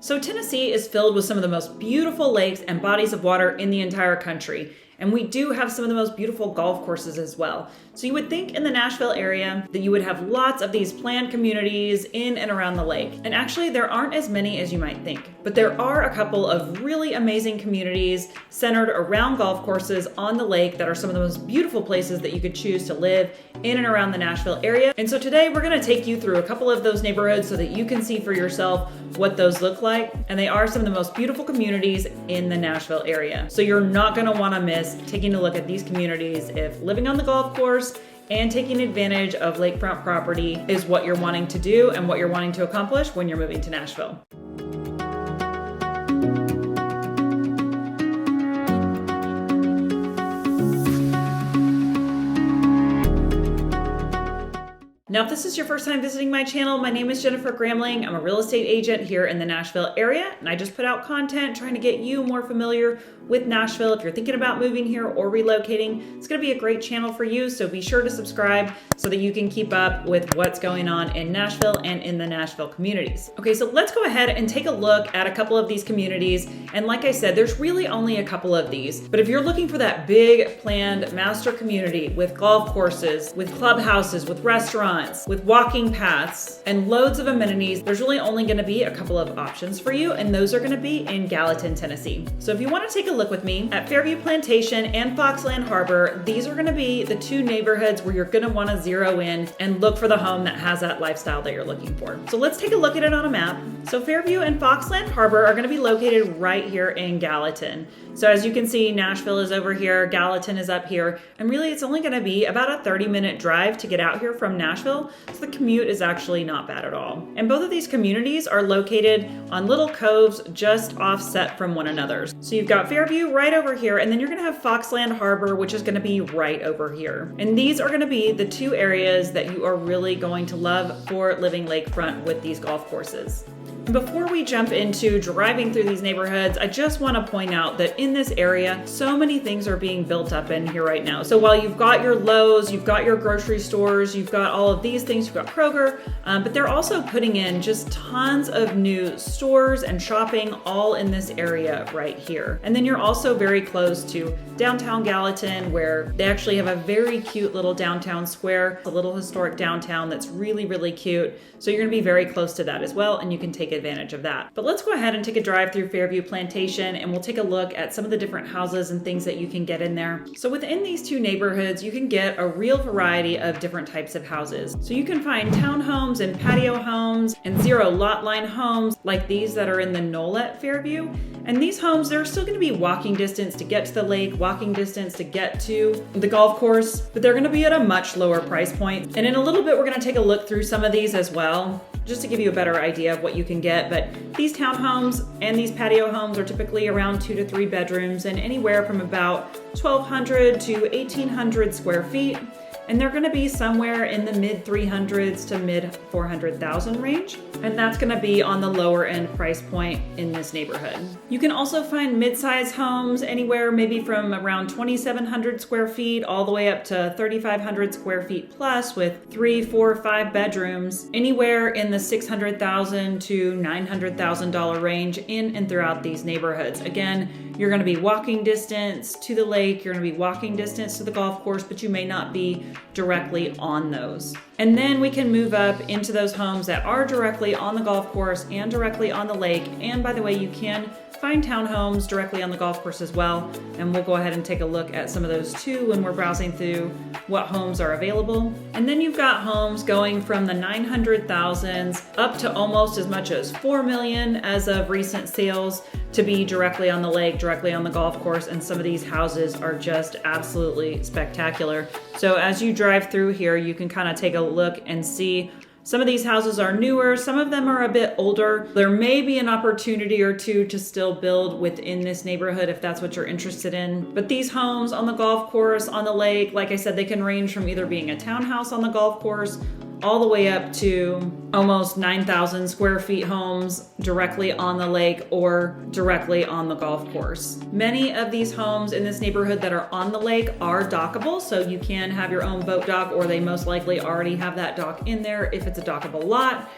So Tennessee is filled with some of the most beautiful lakes and bodies of water in the entire country. And we do have some of the most beautiful golf courses as well. So you would think in the Nashville area that you would have lots of these planned communities in and around the lake. And actually there aren't as many as you might think, but there are a couple of really amazing communities centered around golf courses on the lake that are some of the most beautiful places that you could choose to live in and around the Nashville area. And so today we're gonna take you through a couple of those neighborhoods so that you can see for yourself what those look like. And they are some of the most beautiful communities in the Nashville area. So you're not gonna wanna miss taking a look at these communities if living on the golf course and taking advantage of lakefront property is what you're wanting to do and what you're wanting to accomplish when you're moving to Nashville. Now, if this is your first time visiting my channel, my name is Jennifer Gramling. I'm a real estate agent here in the Nashville area, and I just put out content trying to get you more familiar with Nashville. If you're thinking about moving here or relocating, it's going to be a great channel for you, so be sure to subscribe so that you can keep up with what's going on in Nashville and in the Nashville communities. Okay, so let's go ahead and take a look at a couple of these communities. And like I said, there's really only a couple of these, but if you're looking for that big planned master community with golf courses, with clubhouses, with restaurants, with walking paths, and loads of amenities, there's really only going to be a couple of options for you, and those are going to be in Gallatin, Tennessee. So if you want to take a look with me at Fairvue, Plantation, and Foxland Harbor, these are going to be the two neighborhoods where you're going to want to zero in and look for the home that has that lifestyle that you're looking for. So let's take a look at it on a map. So Fairvue and Foxland Harbor are going to be located right here in Gallatin. So as you can see, Nashville is over here, Gallatin is up here, and really it's only going to be about a 30-minute drive to get out here from Nashville, so the commute is actually not bad at all. And both of these communities are located on little coves just offset from one another. So you've got Fairvue right over here, and then you're going to have Foxland Harbor, which is going to be right over here. And these are going to be the two areas that you are really going to love for living lakefront with these golf courses. And before we jump into driving through these neighborhoods, I just want to point out that in this area, so many things are being built up in here right now. So while you've got your Lowe's, you've got your grocery stores, you've got all of these things, you've got Kroger, but they're also putting in just tons of new stores and shopping all in this area right here. And then you're also very close to downtown Gallatin, where they actually have a very cute little downtown square, a little historic downtown that's really, really cute. So you're going to be very close to that as well, and you can take advantage of that. But let's go ahead and take a drive through Fairvue Plantation, and we'll take a look at some of the different houses and things that you can get in there. So within these two neighborhoods, you can get a real variety of different types of houses. So you can find townhomes and patio homes and zero lot line homes like these that are in the knoll at Fairvue. And these homes, they're still going to be walking distance to get to the lake, walking distance to get to the golf course, but they're going to be at a much lower price point. And in a little bit, we're going to take a look through some of these as well, just to give you a better idea of what you can get. But these townhomes and these patio homes are typically around 2 to 3 bedrooms and anywhere from about 1,200 to 1,800 square feet. And they're going to be somewhere in the mid 300s to mid 400,000 range. And that's going to be on the lower end price point in this neighborhood. You can also find mid-size homes anywhere maybe from around 2,700 square feet all the way up to 3,500 square feet plus with 3, 4, 5 bedrooms, anywhere in the $600,000 to $900,000 range in and throughout these neighborhoods. Again, you're going to be walking distance to the lake, you're going to be walking distance to the golf course, but you may not be directly on those. And then we can move up into those homes that are directly on the golf course and directly on the lake. And by the way, you can find townhomes directly on the golf course as well. And we'll go ahead and take a look at some of those too when we're browsing through what homes are available. And then you've got homes going from the 900,000s up to almost as much as 4 million as of recent sales to be directly on the lake, directly on the golf course. And some of these houses are just absolutely spectacular. So as you drive through here, you can kind of take a look and see some of these houses are newer, some of them are a bit older. There may be an opportunity or two to still build within this neighborhood if that's what you're interested in. But these homes on the golf course, on the lake, like I said, they can range from either being a townhouse on the golf course all the way up to almost 9,000 square feet homes directly on the lake or directly on the golf course. Many of these homes in this neighborhood that are on the lake are dockable, so you can have your own boat dock, or they most likely already have that dock in there if it's a dockable lot.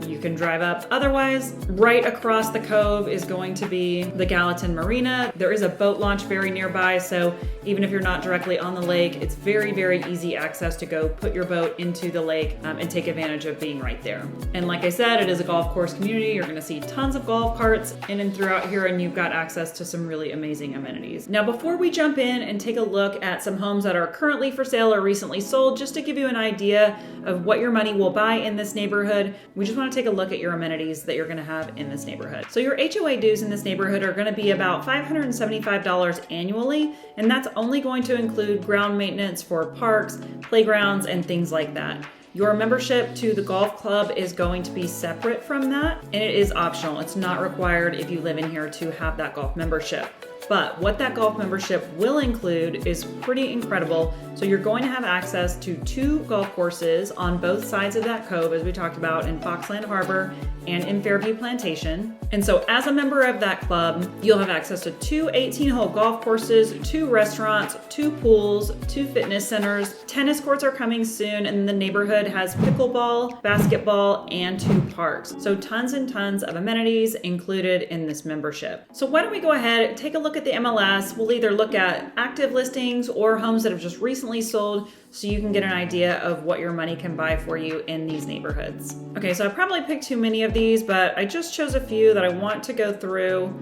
you can drive up. Otherwise, right across the cove is going to be the Gallatin Marina. There is a boat launch very nearby, so even if you're not directly on the lake, it's very, very easy access to go put your boat into the lake and take advantage of being right there. And like I said, it is a golf course community. You're gonna see tons of golf carts in and throughout here, and you've got access to some really amazing amenities. Now, before we jump in and take a look at some homes that are currently for sale or recently sold, just to give you an idea of what your money will buy in this neighborhood, we just want to take a look at your amenities that you're going to have in this neighborhood. So your HOA dues in this neighborhood are going to be about $575 annually, and that's only going to include ground maintenance for parks, playgrounds, and things like that. Your membership to the golf club is going to be separate from that, and it is optional. It's not required if you live in here to have that golf membership. But what that golf membership will include is pretty incredible. So you're going to have access to 2 golf courses on both sides of that cove, as we talked about, in Foxland Harbor and in Fairvue Plantation. And so as a member of that club, you'll have access to 2 18-hole golf courses, 2 restaurants, 2 pools, 2 fitness centers. Tennis courts are coming soon, and the neighborhood has pickleball, basketball, and 2 parks. So tons and tons of amenities included in this membership. So why don't we go ahead and take a look at the MLS. We'll either look at active listings or homes that have just recently sold, so you can get an idea of what your money can buy for you in these neighborhoods. Okay, so I probably picked too many of these, but I just chose a few that I want to go through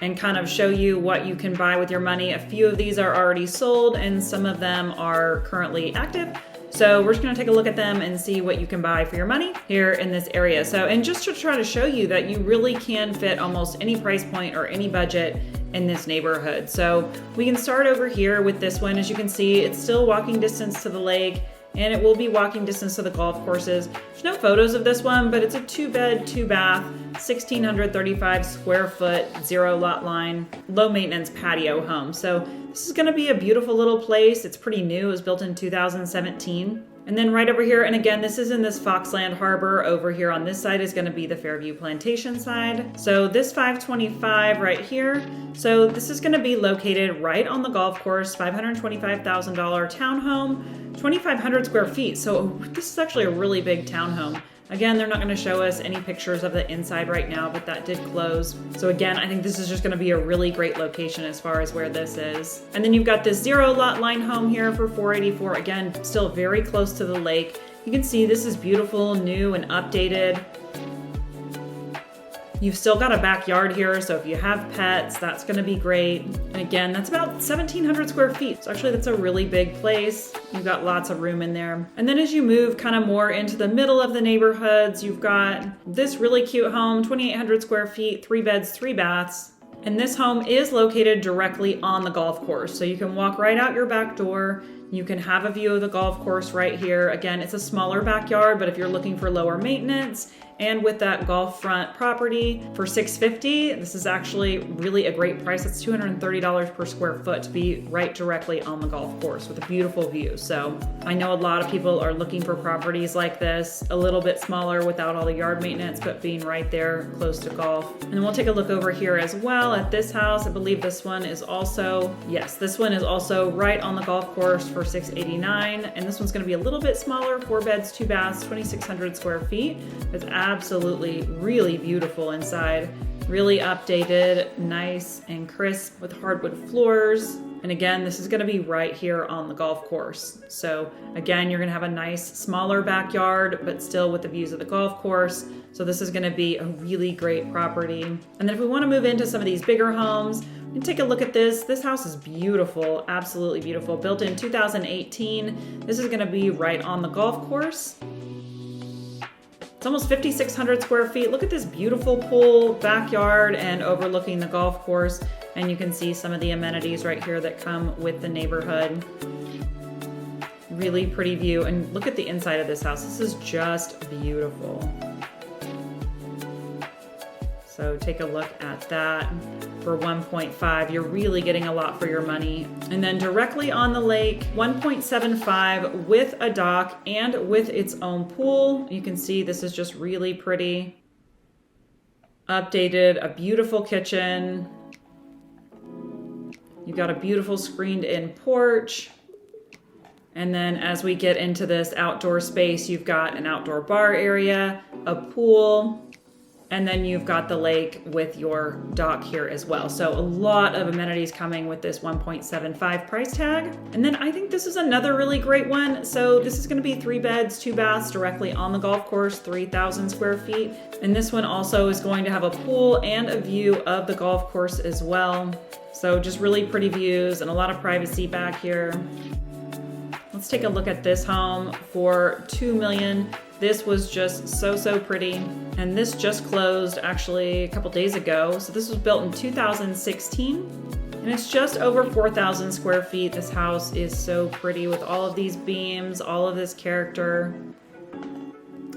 and kind of show you what you can buy with your money. A few of these are already sold and some of them are currently active. So we're just gonna take a look at them and see what you can buy for your money here in this area. So, and just to try to show you that you really can fit almost any price point or any budget in this neighborhood. So we can start over here with this one. As you can see, it's still walking distance to the lake, and it will be walking distance to the golf courses. There's no photos of this one, but it's a 2-bed, 2-bath, 1,635 square foot, 0 lot line, low maintenance patio home. So this is gonna be a beautiful little place. It's pretty new, it was built in 2017. And then right over here, and again, this is in this Foxland Harbor. Over here on this side is gonna be the Fairvue Plantation side. So this 525 right here, so this is gonna be located right on the golf course, $525,000 townhome, 2,500 square feet. So this is actually a really big townhome. Again, they're not going to show us any pictures of the inside right now, but that did close. So again, I think this is just going to be a really great location as far as where this is. And then you've got this 0 lot line home here for $484. Again, still very close to the lake. You can see this is beautiful, new and updated. You've still got a backyard here, so if you have pets, that's gonna be great. And again, that's about 1,700 square feet. So actually that's a really big place. You've got lots of room in there. And then as you move kind of more into the middle of the neighborhoods, you've got this really cute home, 2,800 square feet, 3 beds, 3 baths. And this home is located directly on the golf course. So you can walk right out your back door. You can have a view of the golf course right here. Again, it's a smaller backyard, but if you're looking for lower maintenance, and with that golf front property for $650, this is actually really a great price. It's $230 per square foot to be right directly on the golf course with a beautiful view. So I know a lot of people are looking for properties like this, a little bit smaller without all the yard maintenance, but being right there close to golf. And then we'll take a look over here as well at this house. I believe this one is also, yes, this one is also right on the golf course for $689. And this one's gonna be a little bit smaller, 4 beds, 2 baths, 2,600 square feet. It's absolutely really beautiful inside, really updated, nice and crisp with hardwood floors. And again, this is going to be right here on the golf course. So again, you're going to have a nice smaller backyard, but still with the views of the golf course. So this is going to be a really great property. And then if we want to move into some of these bigger homes, we can take a look at this. This house is beautiful, absolutely beautiful. Built in 2018. This is going to be right on the golf course. It's almost 5,600 square feet. Look at this beautiful pool, backyard, and overlooking the golf course. And you can see some of the amenities right here that come with the neighborhood. Really pretty view. And look at the inside of this house. This is just beautiful. So take a look at that. For 1.5, you're really getting a lot for your money. And then directly on the lake, 1.75 with a dock and with its own pool. You can see this is just really pretty. Updated, a beautiful kitchen. You've got a beautiful screened in porch. And then as we get into this outdoor space, you've got an outdoor bar area, a pool, and then you've got the lake with your dock here as well. So a lot of amenities coming with this 1.75 price tag. And then I think this is another really great one. So this is gonna be 3 beds, 2 baths directly on the golf course, 3,000 square feet. And this one also is going to have a pool and a view of the golf course as well. So just really pretty views and a lot of privacy back here. Let's take a look at this home for $2 million. This was just so pretty. And this just closed actually a couple days ago. So this was built in 2016 and it's just over 4,000 square feet. This house is so pretty with all of these beams, all of this character.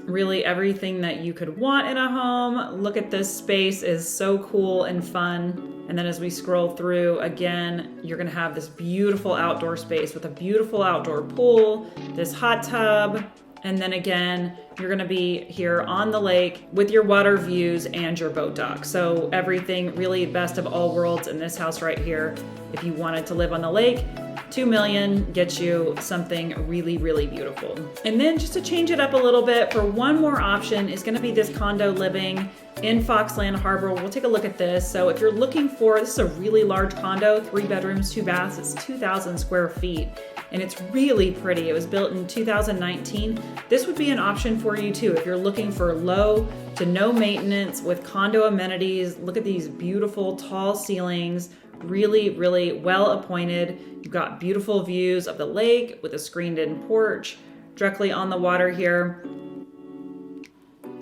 Really everything that you could want in a home. Look at this space is so cool and fun. And then as we scroll through, again, you're gonna have this beautiful outdoor space with a beautiful outdoor pool, this hot tub, and then again, you're gonna be here on the lake with your water views and your boat dock. So everything really best of all worlds in this house right here. If you wanted to live on the lake, $2 million gets you something really beautiful. And then just to change it up a little bit, for one more option is gonna be this condo living in Foxland Harbor. We'll take a look at this. So if you're looking for, this is a really large condo, 3 bedrooms, 2 baths, it's 2,000 square feet. And it's really pretty. It was built in 2019. This would be an option for you too. If you're looking for low to no maintenance with condo amenities, look at these beautiful tall ceilings, really well appointed. You've got beautiful views of the lake with a screened in porch directly on the water here.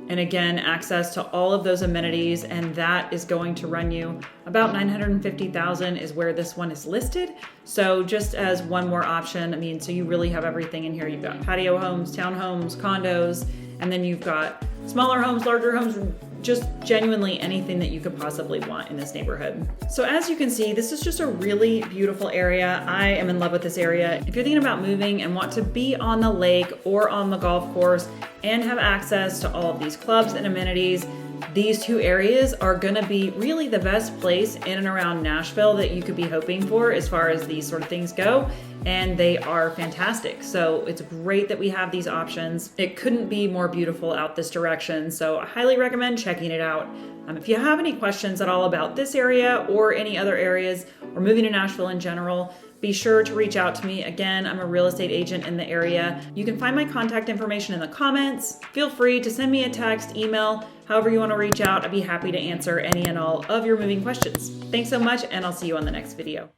And again, access to all of those amenities, and that is going to run you about $950,000 is where this one is listed. So just as one more option, I mean, so you really have everything in here. You've got patio homes, townhomes, condos, and then you've got smaller homes, larger homes, just genuinely anything that you could possibly want in this neighborhood. So as you can see, this is just a really beautiful area. I am in love with this area. If you're thinking about moving and want to be on the lake or on the golf course and have access to all of these clubs and amenities, these 2 areas are gonna be really the best place in and around Nashville that you could be hoping for as far as these sort of things go. And they are fantastic. So it's great that we have these options. It couldn't be more beautiful out this direction. So I highly recommend checking it out. If you have any questions at all about this area or any other areas or moving to Nashville in general, be sure to reach out to me. Again, I'm a real estate agent in the area. You can find my contact information in the comments. Feel free to send me a text, email, however you want to reach out. I'd be happy to answer any and all of your moving questions. Thanks so much, and I'll see you on the next video.